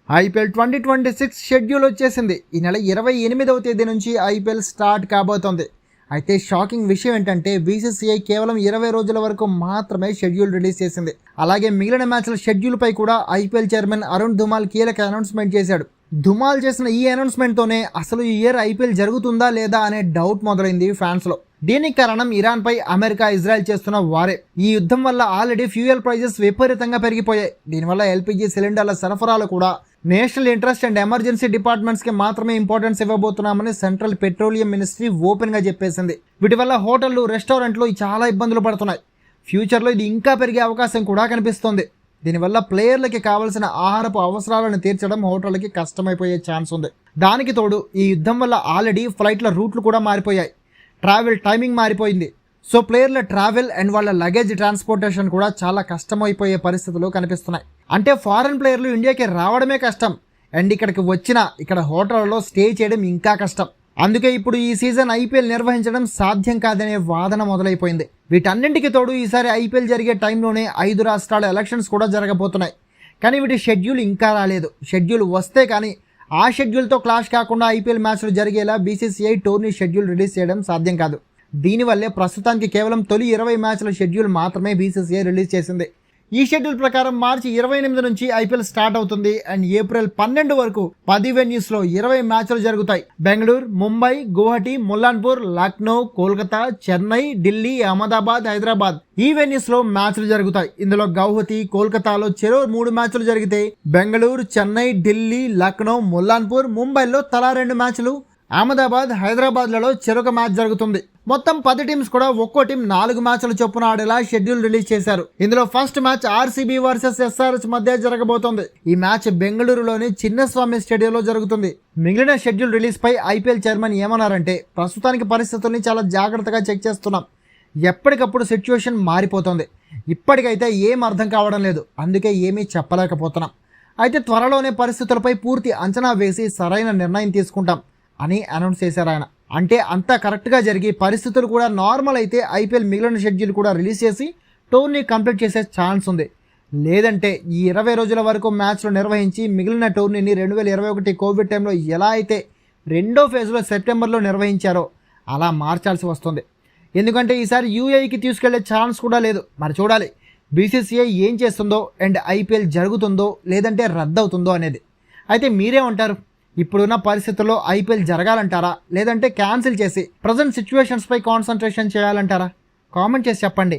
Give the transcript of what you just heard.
IPL 2026 schedule వచ్చేసింది. ఈ నెల 28వ తేదీ నుంచి ఐపీఎల్ స్టార్ట్ కాబోతోంది. అయితే షాకింగ్ విషయం ఏంటంటే బీసీసీఐ కేవలం 20 రోజుల వరకు మాత్రమే షెడ్యూల్ రిలీజ్ చేసింది. అలాగే మిగిలిన మ్యాచ్ల షెడ్యూల్పై కూడా ఐపీఎల్ చైర్మన్ అరుణ్ ధుమాల్ కీలక అనౌన్స్మెంట్ చేశాడు. ధుమాల్ చేసిన ఈ అనౌన్స్మెంట్తోనే అసలు ఈ ఇయర్ ఐపీఎల్ జరుగుతుందా లేదా అనే డౌట్ మొదలైంది ఫ్యాన్స్లో. దీనికి కారణం ఇరాన్పై అమెరికా, ఇజ్రాయెల్ చేస్తున్న వారే. ఈ యుద్ధం వల్ల ఆల్రెడీ ఫ్యూయల్ ప్రైజెస్ విపరీతంగా పెరిగిపోయాయి. దీనివల్ల ఎల్పీజీ సిలిండర్ల సరఫరాలు కూడా నేషనల్ ఇంట్రెస్ట్ అండ్ ఎమర్జెన్సీ డిపార్ట్మెంట్స్కి మాత్రమే ఇంపార్టెన్స్ ఇవ్వబోతున్నామని సెంట్రల్ పెట్రోలియం మినిస్ట్రీ ఓపెన్గా చెప్పేసింది. వీటి వల్ల హోటళ్లు, రెస్టారెంట్లు చాలా ఇబ్బందులు పడుతున్నాయి. ఫ్యూచర్లో ఇది ఇంకా పెరిగే అవకాశం కూడా కనిపిస్తోంది. దీనివల్ల ప్లేయర్లకి కావాల్సిన ఆహారపు అవసరాలను తీర్చడం హోటళ్ళకి కష్టమైపోయే ఛాన్స్ ఉంది. దానికి తోడు ఈ యుద్ధం వల్ల ఆల్రెడీ ఫ్లైట్ల రూట్లు కూడా మారిపోయాయి. ట్రావెల్ టైమింగ్ మారిపోయింది. సో ప్లేయర్ల ట్రావెల్ అండ్ వాళ్ళ లగేజ్ ట్రాన్స్పోర్టేషన్ కూడా చాలా కష్టమైపోయే పరిస్థితులు కనిపిస్తున్నాయి. అంటే ఫారెన్ ప్లేయర్లు ఇండియాకి రావడమే కష్టం, అండ్ ఇక్కడికి వచ్చినా ఇక్కడ హోటళ్లలో స్టే చేయడం ఇంకా కష్టం. అందుకే ఇప్పుడు ఈ సీజన్ ఐపీఎల్ నిర్వహించడం సాధ్యం కాదనే వాదన మొదలైపోయింది. వీటన్నింటికి తోడు ఈసారి ఐపీఎల్ జరిగే టైంలోనే 5 రాష్ట్రాల ఎలక్షన్స్ కూడా జరగబోతున్నాయి. కానీ వీటి షెడ్యూల్ ఇంకా రాలేదు. షెడ్యూల్ వస్తే కానీ ఆ షెడ్యూల్తో క్లాష్ కాకుండా ఐపీఎల్ మ్యాచ్లు జరిగేలా బీసీసీఐ టోర్నీ షెడ్యూల్ రిలీజ్ చేయడం సాధ్యం కాదు. దీనివల్లే ప్రస్తుతానికి కేవలం తొలి 20 మ్యాచ్ల షెడ్యూల్ మాత్రమే బీసీసీఐ రిలీజ్ చేసింది. ఈ షెడ్యూల్ ప్రకారం మార్చి 28 నుంచి ఐపీఎల్ స్టార్ట్ అవుతుంది అండ్ ఏప్రిల్ 12 వరకు 10 వెన్యూస్లో 20 మ్యాచ్లు జరుగుతాయి. బెంగళూరు, ముంబై, గువాహటి, ముల్లాన్పూర్, లక్నో, కోల్కతా, చెన్నై, ఢిల్లీ, అహ్మదాబాద్, హైదరాబాద్ ఈ వెన్యూస్లో మ్యాచ్లు జరుగుతాయి. ఇందులో గౌహతి, కోల్కతాలో చెరో 3 మ్యాచ్లు జరిగితే బెంగళూరు, చెన్నై, ఢిల్లీ, లక్నో, ముల్లాన్పూర్, ముంబైలో తలా 2 మ్యాచ్లు, అహ్మదాబాద్, హైదరాబాద్లలో చెరొక మ్యాచ్ జరుగుతుంది. మొత్తం 10 టీమ్స్ కూడా ఒక్కో టీం 4 మ్యాచ్ల చొప్పున ఆడేలా షెడ్యూల్ రిలీజ్ చేశారు. ఇందులో first match RCB versus SRH మధ్య జరగబోతోంది. ఈ మ్యాచ్ బెంగళూరులోని చిన్నస్వామి స్టేడియంలో జరుగుతుంది. మిగిలిన షెడ్యూల్ రిలీజ్ పై ఐపీఎల్ చైర్మన్ ఏమన్నారంటే, ప్రస్తుతానికి పరిస్థితుల్ని చాలా జాగ్రత్తగా చెక్ చేస్తున్నాం. ఎప్పటికప్పుడు సిచ్యువేషన్ మారిపోతుంది. ఇప్పటికైతే ఏం అర్థం కావడం లేదు, అందుకే ఏమీ చెప్పలేకపోతున్నాం. అయితే త్వరలోనే పరిస్థితులపై పూర్తి అంచనా వేసి సరైన నిర్ణయం తీసుకుంటాం అని అనౌన్స్ చేశారు ఆయన. అంటే అంతా కరెక్ట్గా జరిగి పరిస్థితులు కూడా నార్మల్ అయితే ఐపీఎల్ మిగిలిన షెడ్యూల్ కూడా రిలీజ్ చేసి టోర్నీ కంప్లీట్ చేసే ఛాన్స్ ఉంది. లేదంటే ఈ 20 రోజుల వరకు మ్యాచ్లు నిర్వహించి మిగిలిన టోర్నీని 2021 కోవిడ్ టైంలో ఎలా అయితే 2వ ఫేజ్లో సెప్టెంబర్లో నిర్వహించారో అలా మార్చాల్సి వస్తుంది. ఎందుకంటే ఈసారి యూఏఈకి తీసుకెళ్లే ఛాన్స్ కూడా లేదు. మరి చూడాలి బీసీసీఐ ఏం చేస్తుందో అండ్ ఐపీఎల్ జరుగుతుందో లేదంటే రద్దవుతుందో అనేది. అయితే మీరేమంటారు? ఇప్పుడున్న పరిస్థితుల్లో ఐపీఎల్ జరగాలంటారా లేదంటే క్యాన్సిల్ చేసి ప్రజెంట్ సిచ్యువేషన్స్పై కాన్సన్ట్రేషన్ చేయాలంటారా? కామెంట్ చేసి చెప్పండి.